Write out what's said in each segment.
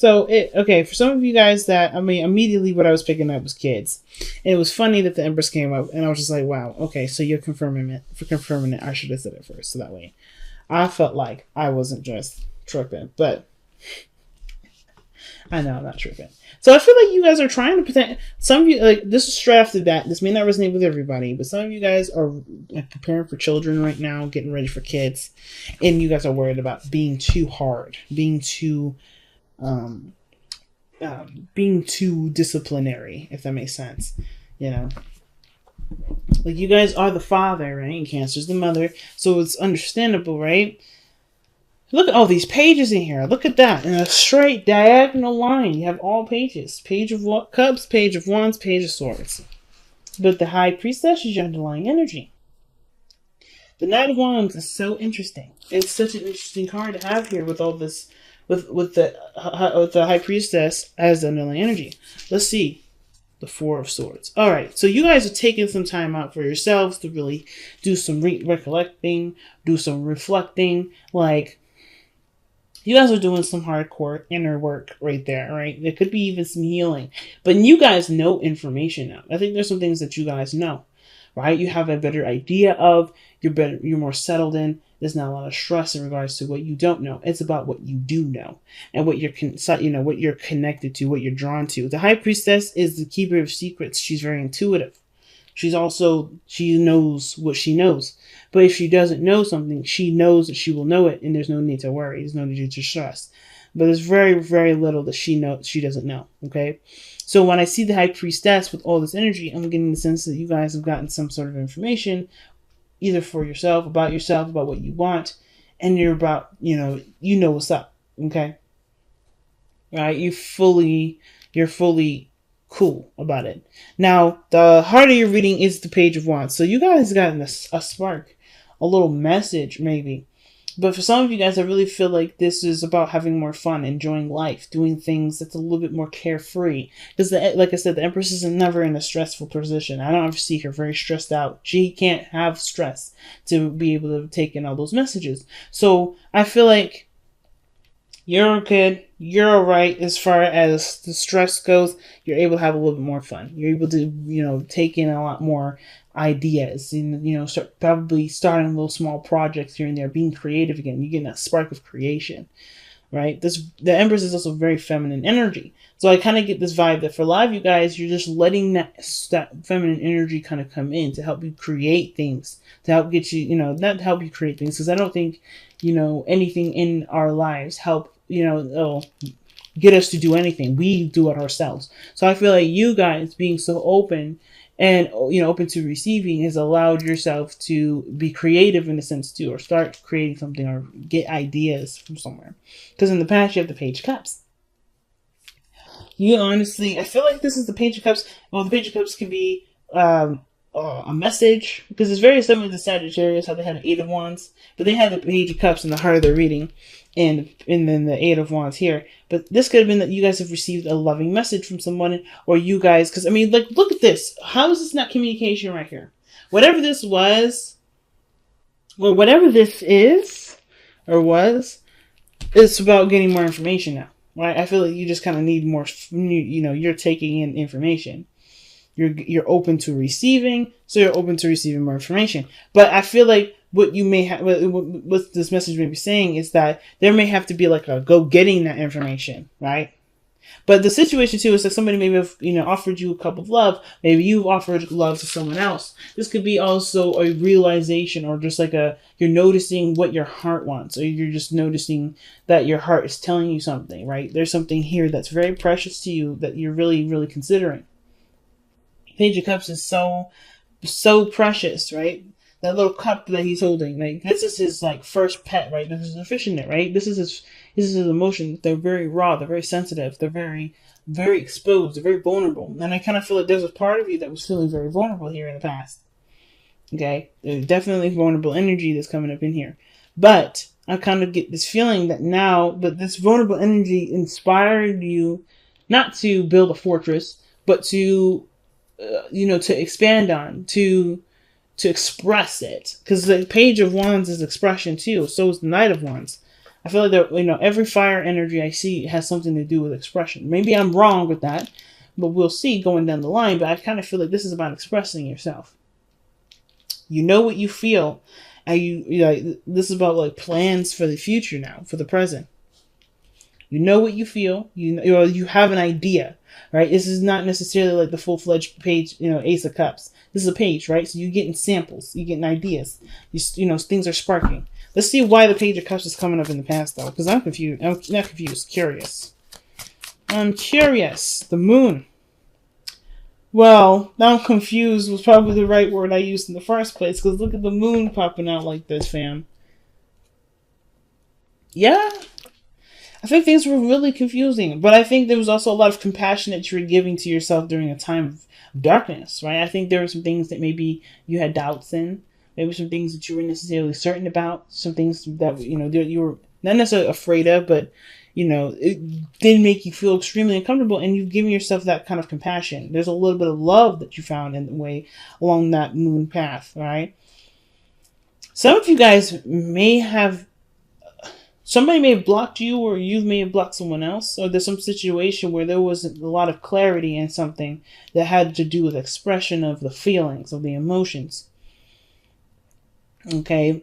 So okay, for some of you guys that, I mean, immediately what I was picking up was kids. And it was funny that the Empress came up, and I was just like, wow, okay, so you're confirming it. For confirming it, I should have said it first, so that way I felt like I wasn't just tripping. But I know I'm not tripping. So I feel like you guys are trying to pretend. Some of you, like, this is straight after that. This may not resonate with everybody, but some of you guys are preparing for children right now, getting ready for kids, and you guys are worried about being too hard, being too disciplinary, if that makes sense. You know, like, you guys are the father, right? And Cancer's the mother, so it's understandable, right? Look at all these pages in here. Look at that. In a straight diagonal line, you have all pages. Page of Cups, Page of Wands, Page of Swords. But the High Priestess is your underlying energy. The Knight of Wands is so interesting. It's such an interesting card to have here with all this, with the High Priestess as the underlying energy. Let's see. The Four of Swords. All right, so you guys are taking some time out for yourselves to really do some recollecting, do some reflecting, like, you guys are doing some hardcore inner work right there, right? There could be even some healing. But you guys know information now. I think there's some things that you guys know, right? You have a better idea of, you're more settled in. There's not a lot of stress in regards to what you don't know. It's about what you do know and what you're what you're connected to, what you're drawn to. The High Priestess is the keeper of secrets. She's very intuitive. She knows what she knows. But if she doesn't know something, she knows that she will know it, and there's no need to worry. There's no need to stress. But there's very, very little that she doesn't know, okay? So when I see the High Priestess with all this energy, I'm getting the sense that you guys have gotten some sort of information, either for yourself, about what you want, and you're about, you know what's up, okay? Right? You're fully cool about it. Now, the heart of your reading is the Page of Wands. So you guys got a spark, a little message maybe. But for some of you guys, I really feel like this is about having more fun, enjoying life, doing things that's a little bit more carefree. Because, like I said, the Empress is never in a stressful position. I don't ever see her very stressed out. She can't have stress to be able to take in all those messages. So I feel like you're good. You're alright as far as the stress goes. You're able to have a little bit more fun. You're able to, take in a lot more ideas and, probably starting little small projects here and there, being creative again. You're getting that spark of creation, right? The Empress is also very feminine energy. So I kind of get this vibe that for a lot of you guys, you're just letting that feminine energy kind of come in to help you create things, to help get you, not to help you create things, because I don't think, anything in our lives help, get us to do anything. We do it ourselves. So I feel like you guys being so open and, open to receiving has allowed yourself to be creative in a sense too, or start creating something or get ideas from somewhere. Because in the past, you have the Page of Cups. I feel like this is the Page of Cups. Well, the Page of Cups can be a message, because it's very similar to Sagittarius, how they had an Eight of Wands, but they had the Page of Cups in the heart of their reading, and then the Eight of Wands here. But this could have been that you guys have received a loving message from someone, or you guys, because, look at this. How is this not communication right here? Whatever this was, or whatever this is, or was, it's about getting more information now, right? I feel like you just kind of need more, you're taking in information. You're open to receiving, so you're open to receiving more information. But I feel like what you may have, what this message may be saying is that there may have to be like a go getting that information, right? But the situation too is that somebody maybe have, offered you a cup of love. Maybe you've offered love to someone else. This could be also a realization, or just like you're noticing what your heart wants, or you're just noticing that your heart is telling you something, right? There's something here that's very precious to you that you're really, really considering. Page of Cups is so precious, right? That little cup that he's holding, like, this is his first pet, right? This is a fishing net, right? This is his emotions. They're very raw. They're very sensitive. They're very, very exposed. They're very vulnerable. And I kind of feel like there's a part of you that was feeling very vulnerable here in the past. Okay, there's definitely vulnerable energy that's coming up in here, but I kind of get this feeling that now, but this vulnerable energy inspired you not to build a fortress, but to to expand on, to express it. Because the Page of Wands is expression too. So is the Knight of Wands. I feel like that, every fire energy I see has something to do with expression. Maybe I'm wrong with that, but we'll see going down the line. But I kind of feel like this is about expressing yourself. You know what you feel, and this is about like plans for the future now, for the present. You know what you feel. You have an idea, right? This is not necessarily like the full-fledged page, Ace of Cups. This is a page, right? So you're getting samples, you're getting ideas. Things are sparking. Let's see why the Page of Cups is coming up in the past, though, because I'm confused. I'm not confused. Curious. I'm curious. The Moon. Well, now I'm confused was probably the right word I used in the first place, because look at the Moon popping out like this, fam. Yeah. I think things were really confusing, but I think there was also a lot of compassion that you were giving to yourself during a time of darkness, right? I think there were some things that maybe you had doubts in, maybe some things that you weren't necessarily certain about, some things that, you were not necessarily afraid of, but, it did make you feel extremely uncomfortable, and you've given yourself that kind of compassion. There's a little bit of love that you found in the way along that moon path, right? Some of you guys somebody may have blocked you, or you may have blocked someone else, or there's some situation where there wasn't a lot of clarity in something that had to do with expression of the feelings, of the emotions. Okay?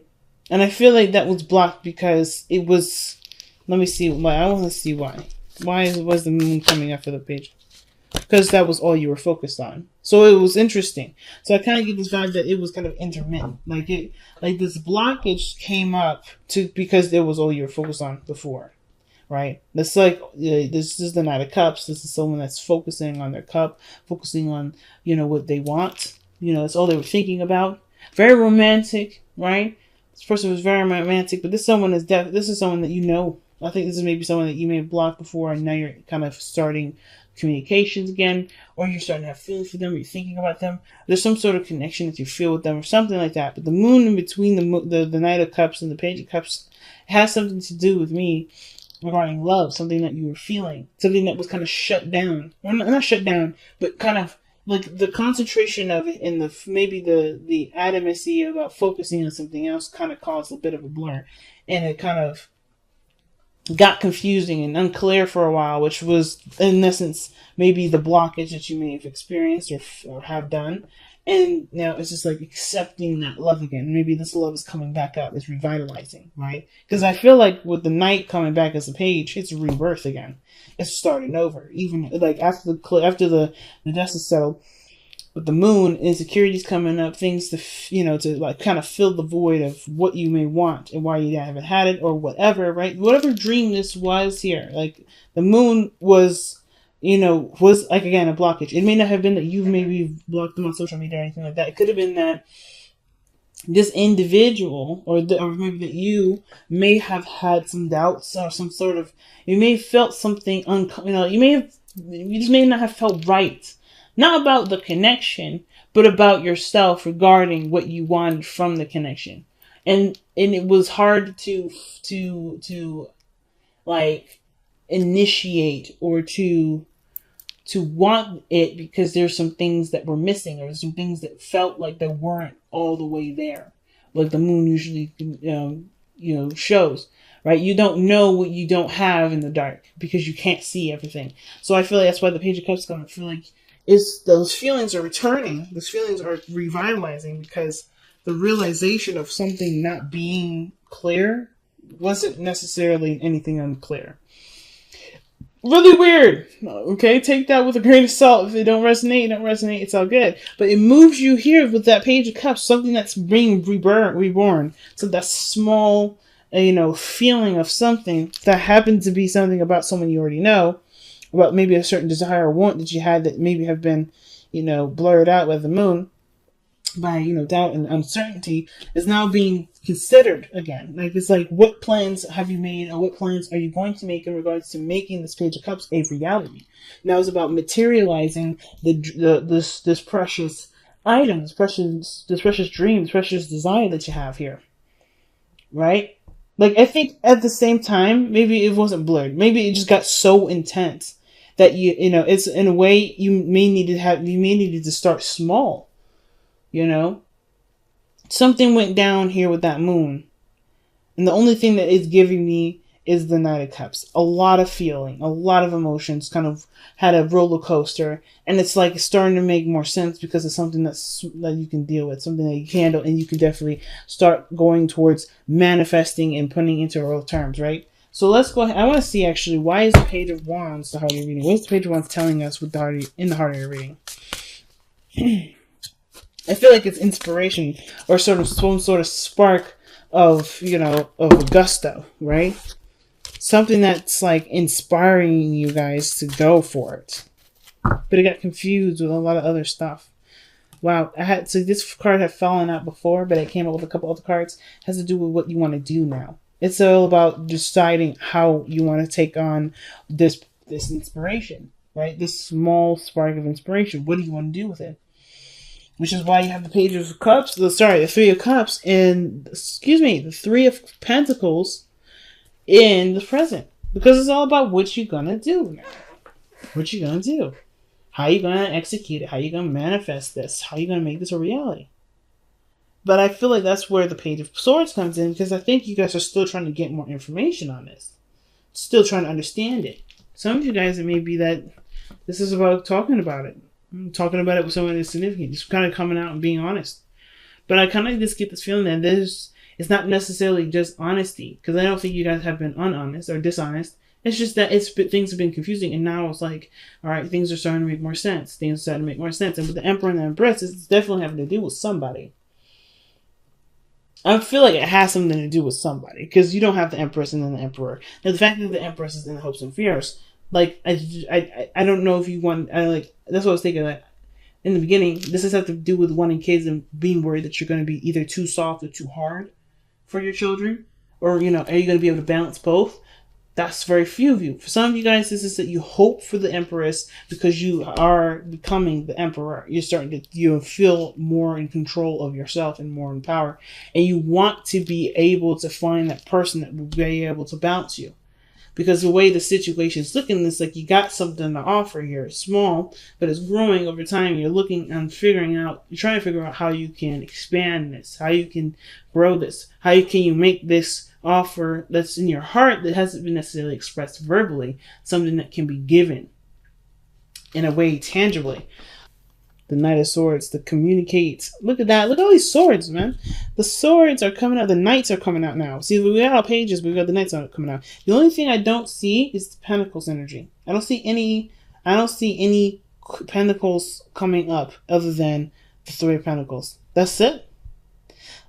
And I feel like that was blocked because it was... Let me see why. I want to see why. Why was the moon coming up for the page? Because that was all you were focused on. So it was interesting. So I kind of get this vibe that it was kind of intermittent. Like this blockage came up because it was all you were focused on before, right? That's like this is the Knight of Cups. This is someone that's focusing on their cup, focusing on what they want. That's all they were thinking about. Very romantic, right? This person was very romantic, but this is someone that I think this is maybe someone that you may have blocked before, and now you're kind of starting communications again, or you're starting to have feelings for them, or you're thinking about them. There's some sort of connection that you feel with them, or something like that. But the moon in between the Knight of Cups and the Page of Cups has something to do with me regarding love, something that you were feeling, something that was kind of shut down, or not shut down, but kind of like the concentration of it, and the adamancy about focusing on something else kind of caused a bit of a blur, and it kind of got confusing and unclear for a while, which was, in essence, maybe the blockage that you may have experienced or have done. And now it's just like accepting that love again. Maybe this love is coming back up. It's revitalizing, right? Because I feel like with the Knight coming back as a page, it's rebirth again. It's starting over. Even like after the dust is settled, with the moon, insecurities coming up, things to like kind of fill the void of what you may want and why you haven't had it or whatever, right? Whatever dream this was here, like the moon was like, again, a blockage. It may not have been that you maybe blocked them on social media or anything like that. It could have been that this individual or maybe that you may have had some doubts or some sort of, you may have felt something, you just may not have felt right. Not about the connection, but about yourself regarding what you wanted from the connection. And it was hard to like initiate or to want it because there's some things that were missing, or some things that felt like they weren't all the way there. Like the moon usually shows, right? You don't know what you don't have in the dark because you can't see everything. So I feel like that's why the Page of Cups come. I feel like those feelings are returning. Those feelings are revitalizing because the realization of something not being clear wasn't necessarily anything unclear. Really weird. Okay, take that with a grain of salt. If it don't resonate, it's all good. But it moves you here with that Page of Cups, something that's being reborn. So that small, feeling of something that happened to be something about someone you already know, about maybe a certain desire or want that you had that maybe have been, blurred out by the moon, by, doubt and uncertainty, is now being considered again. Like, it's like, what plans have you made, or what plans are you going to make in regards to making this Page of Cups a reality? Now it's about materializing this precious item, this precious dream, this precious desire that you have here. Right? Like, I think at the same time, maybe it wasn't blurred. Maybe it just got so intense that it's in a way you may need to start small. Something went down here with that moon. And the only thing that it's giving me is the Knight of Cups. A lot of feeling, a lot of emotions, kind of had a roller coaster, and it's like starting to make more sense because it's something that you can deal with, something that you can handle, and you can definitely start going towards manifesting and putting into real terms, right? So let's go ahead. I want to see actually, why is the Page of Wands the heart of your reading? What is the Page of Wands telling us with the heart in the heart of your reading? I feel like it's inspiration or sort of some sort of spark of, of gusto, right? Something that's like inspiring you guys to go for it. But it got confused with a lot of other stuff. Wow, so this card had fallen out before, but it came up with a couple other cards. It has to do with what you want to do now. It's all about deciding how you want to take on this inspiration, right? This small spark of inspiration. What do you want to do with it? Which is why you have the Page of Cups, the Three of Cups, and, the Three of Pentacles in the present. Because it's all about what you're going to do now. What you're going to do. How you're going to execute it. How you're going to manifest this. How you're going to make this a reality. But I feel like that's where the Page of Swords comes in, because I think you guys are still trying to get more information on this. Still trying to understand it. Some of you guys, it may be that this is about talking about it. Talking about it with someone that's significant. Just kind of coming out and being honest. But I kind of just get this feeling that it's not necessarily just honesty. Because I don't think you guys have been unhonest or dishonest. It's just that things have been confusing. And now it's like, all right, things are starting to make more sense. Things are starting to make more sense. And with the Emperor and the Empress, it's definitely having to do with somebody. I feel like it has something to do with somebody. Because you don't have the Empress and then the Emperor. Now, the fact that the Empress is in the hopes and fears, like, I don't know if you want, that's what I was thinking, like, in the beginning, this has to do with wanting kids and being worried that you're going to be either too soft or too hard for your children. Or, are you going to be able to balance both? That's very few of you. For some of you guys, this is that you hope for the Empress because you are becoming the Emperor. You're starting to feel more in control of yourself and more in power. And you want to be able to find that person that will be able to balance you. Because the way the situation's looking, it's like you got something to offer here. It's small, but it's growing over time. You're looking and you're trying to figure out how you can expand this, how you can grow this, how can you make this offer that's in your heart that hasn't been necessarily expressed verbally, something that can be given in a way tangibly. The Knight of Swords, to communicate. Look at that. Look at all these swords, man. The swords are coming out. The knights are coming out now. See, we got our pages, but we got the knights coming out. The only thing I don't see is the Pentacles energy. I don't see any Pentacles coming up other than the Three of Pentacles. That's it.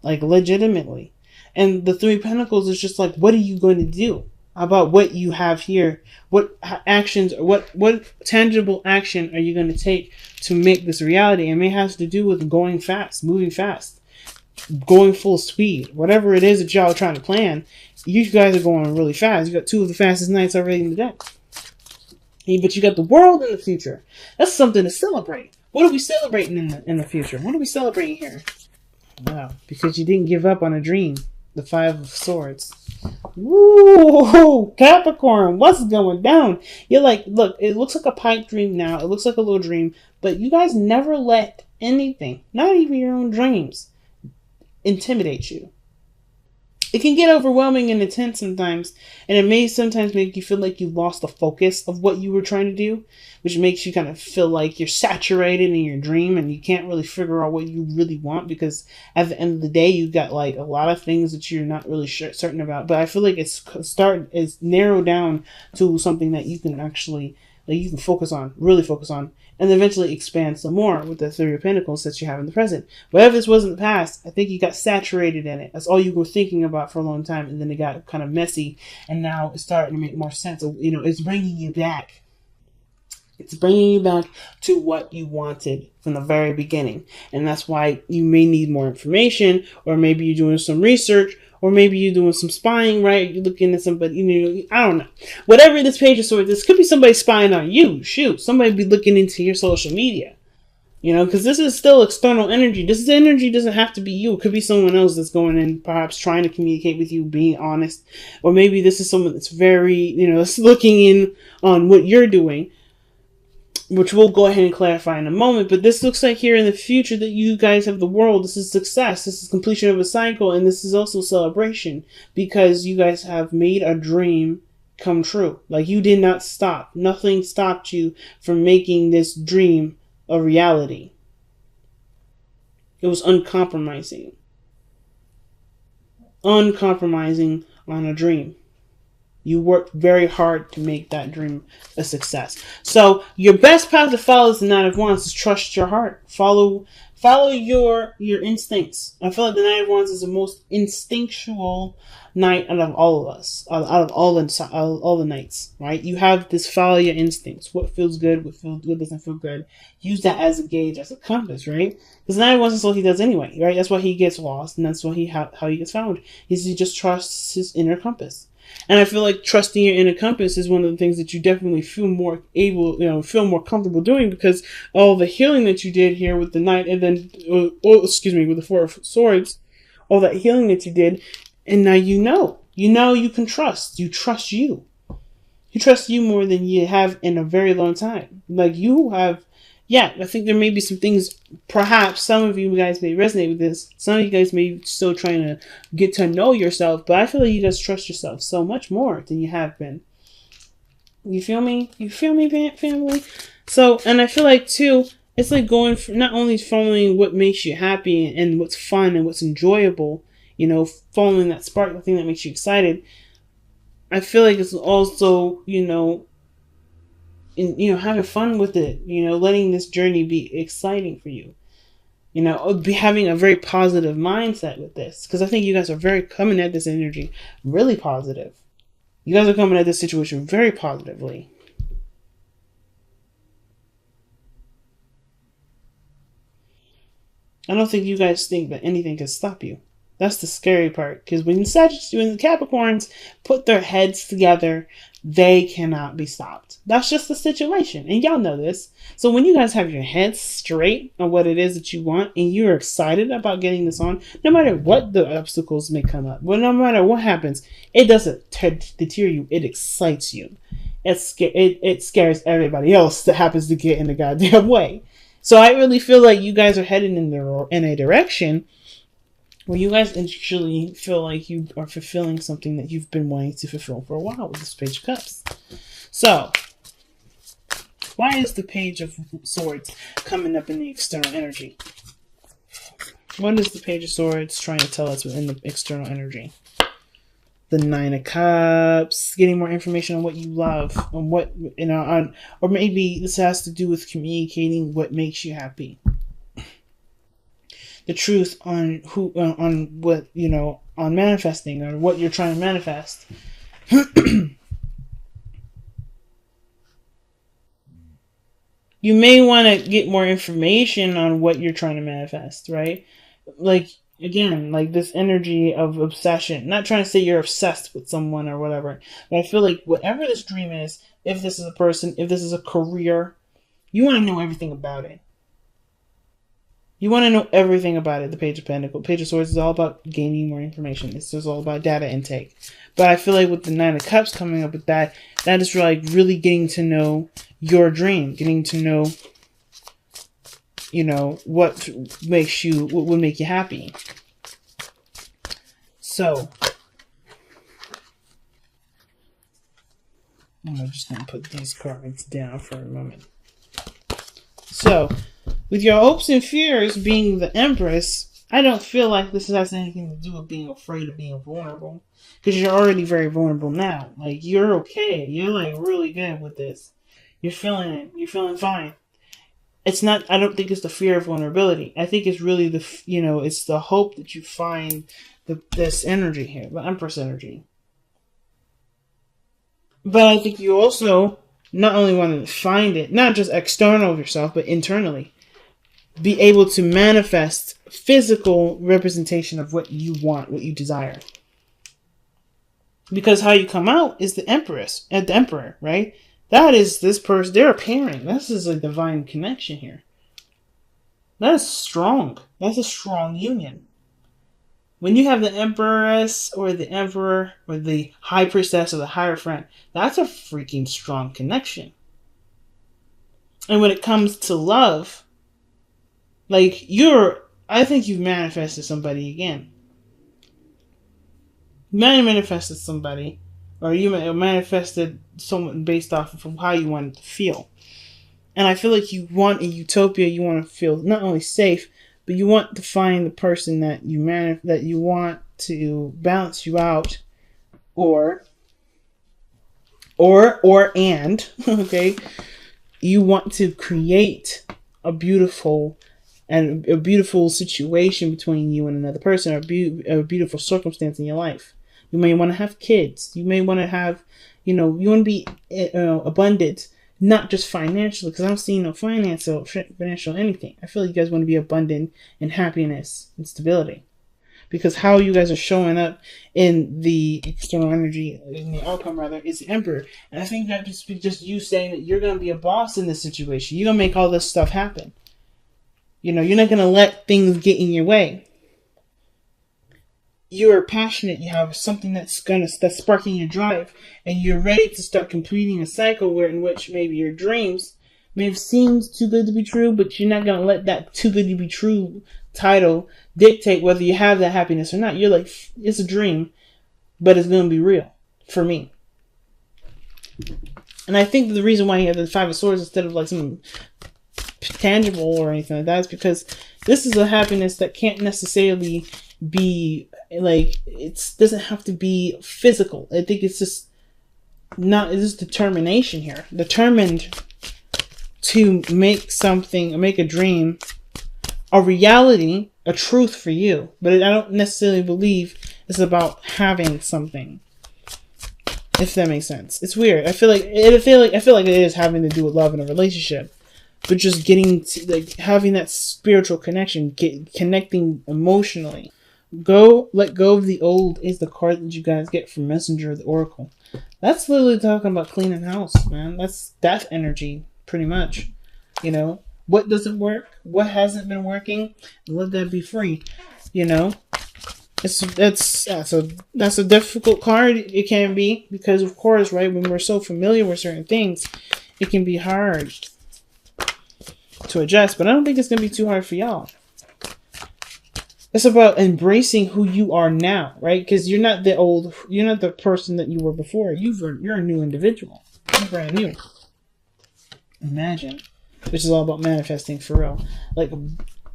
Like, legitimately. And the Three of Pentacles is just like, what are you going to do about what you have here? What actions, what tangible action are you going to take to make this reality? And it has to do with going fast, moving fast, going full speed. Whatever it is that y'all are trying to plan, you guys are going really fast. You got two of the fastest knights already in the deck. But you got the world in the future. That's something to celebrate. What are we celebrating in the future? What are we celebrating here? Wow, because you didn't give up on a dream. The Five of Swords. Woo! Capricorn, what's going down? You're like, look, it looks like a pipe dream now. It looks like a little dream. But you guys never let anything, not even your own dreams, intimidate you. It can get overwhelming and intense sometimes. And it may sometimes make you feel like you lost the focus of what you were trying to do. Which makes you kind of feel like you're saturated in your dream and you can't really figure out what you really want, because at the end of the day, you got like a lot of things that you're not really certain about. But I feel like it's narrowed down to something that you can actually, like, you can focus on, really focus on, and then eventually expand some more with the Three of Pentacles that you have in the present. Whatever this was in the past, I think you got saturated in it. That's all you were thinking about for a long time, and then it got kind of messy, and now it's starting to make more sense. It's bringing you back. It's bringing you back to what you wanted from the very beginning. And that's why you may need more information, or maybe you're doing some research, or maybe you're doing some spying, right? You're looking at somebody, I don't know. Whatever this Page of Swords, this could be somebody spying on you. Shoot, somebody be looking into your social media. Because this is still external energy. This energy doesn't have to be you. It could be someone else that's going in, perhaps trying to communicate with you, being honest. Or maybe this is someone that's very, that's looking in on what you're doing. which we'll go ahead and clarify in a moment. But this looks like here in the future that you guys have the world. This is success. This is completion of a cycle. And this is also celebration because you guys have made a dream come true. Like, you did not stop. Nothing stopped you from making this dream a reality. It was uncompromising. Uncompromising on a dream. You worked very hard to make that dream a success. So your best path to follow is the Nine of Wands. Is trust your heart. Follow your instincts. I feel like the Nine of Wands is the most instinctual knight out of all of us. Out of all the knights, right? You have this follow your instincts. What feels good, what doesn't feel good. Use that as a gauge, as a compass, right? Because the Nine of Wands is what he does anyway, right? That's why he gets lost, and that's why how he gets found. He just trusts his inner compass. And I feel like trusting your inner compass is one of the things that you definitely feel more feel more comfortable doing, because all the healing that you did here with the Knight, and then, with the Four of Swords, all that healing that you did, and now you can trust. You trust you. You trust you more than you have in a very long time. Like, you have, I think there may be some things, perhaps some of you guys may resonate with this. Some of you guys may be still trying to get to know yourself, but I feel like you guys trust yourself so much more than you have been. You feel me? You feel me, family? So, and I feel like too, it's like going for not only following what makes you happy and what's fun and what's enjoyable, following that spark, the thing that makes you excited. I feel like it's also, having fun with it, letting this journey be exciting for you, be having a very positive mindset with this, because I think you guys are coming at this energy really positive. You guys are coming at this situation very positively. I don't think you guys think that anything can stop you. That's the scary part, because when the Capricorns put their heads together, they cannot be stopped. That's just the situation, and y'all know this. So when you guys have your heads straight on what it is that you want, and you're excited about getting this on, no matter what the obstacles may come up, no matter what happens, it doesn't deter you. It excites you. It scares everybody else that happens to get in the goddamn way. So I really feel like you guys are heading in a direction where you guys actually feel like you are fulfilling something that you've been wanting to fulfill for a while with this Page of Cups. So, why is the Page of Swords coming up in the external energy? What is the Page of Swords trying to tell us within the external energy? The Nine of Cups, getting more information on what you love, on what, or maybe this has to do with communicating what makes you happy. The truth on what, on manifesting, or what you're trying to manifest. You may want to get more information on what you're trying to manifest, right? Like, again, like this energy of obsession. Not trying to say you're obsessed with someone or whatever, but I feel like whatever this dream is, if this is a person, if this is a career, you want to know everything about it. You want to know everything about it. The Page of Pentacles, Page of Swords is all about gaining more information. It's just all about data intake. But I feel like with the Nine of Cups coming up with that is like really getting to know your dream, getting to know, what would make you happy. So, I'm just going to put these cards down for a moment. So, with your hopes and fears being the Empress, I don't feel like this has anything to do with being afraid of being vulnerable. Because you're already very vulnerable now. Like, you're okay. You're, like, really good with this. You're feeling it. You're feeling fine. It's not, I don't think it's the fear of vulnerability. I think it's really it's the hope that you find this energy here, the Empress energy. But I think you also not only want to find it, not just external of yourself, but internally. Be able to manifest physical representation of what you want, what you desire. Because how you come out is the Empress, and the Emperor, right? That is this person, they're a pairing. This is a divine connection here. That is strong. That's a strong union. When you have the Empress or the Emperor or the High Priestess or the Hierophant, that's a freaking strong connection. And when it comes to love, like I think you've manifested somebody again. You manifested somebody, or you manifested someone based off of how you wanted to feel. And I feel like you want a utopia. You want to feel not only safe, but you want to find the person that you want to balance you out, or and okay, you want to create a beautiful situation between you and another person, or a beautiful circumstance in your life. You may want to have kids. You may want to have, you want to be abundant, not just financially, because I don't see no financial anything. I feel like you guys want to be abundant in happiness and stability. Because how you guys are showing up in the external energy, in the outcome rather, is the Emperor. And I think that just you saying that you're going to be a boss in this situation. You're going to make all this stuff happen. You're not going to let things get in your way. You're passionate. You have something that's sparking your drive, and you're ready to start completing a cycle in which maybe your dreams may have seemed too good to be true, but you're not going to let that too good to be true title dictate whether you have that happiness or not. You're like, it's a dream, but it's going to be real for me. And I think the reason why you have the Five of Swords instead of like something tangible or anything like that is because this is a happiness that can't necessarily be like, it doesn't have to be physical. I think it's just determination here. Determined to make a dream a reality, a truth for you. But I don't necessarily believe it's about having something. If that makes sense. It's weird. I feel like it is having to do with love in a relationship. But just getting to, like, having that spiritual connection, connecting emotionally. Let go of the old is the card that you guys get from Messenger of the Oracle. That's literally talking about cleaning house, man. That's death energy, pretty much. What doesn't work? What hasn't been working? Let that be free. That's a difficult card. It can be, because of course, right, when we're so familiar with certain things, it can be hard to adjust. But I don't think it's gonna be too hard for y'all. It's about embracing who you are now, right? Because you're not the person that you were before. You're a new individual. You're brand new. Imagine. Which is all about manifesting for real. Like,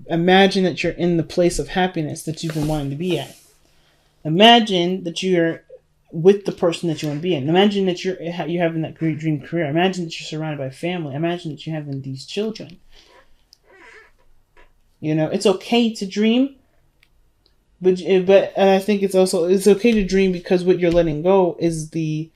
imagine that you're in the place of happiness that you've been wanting to be at. Imagine that you're with the person that you want to be in. Imagine that you're having that great dream career. Imagine that you're surrounded by family. Imagine that you're having these children. It's okay to dream. But and I think it's okay to dream, because what you're letting go is the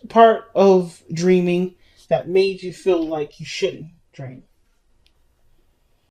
part of dreaming that made you feel like you shouldn't dream.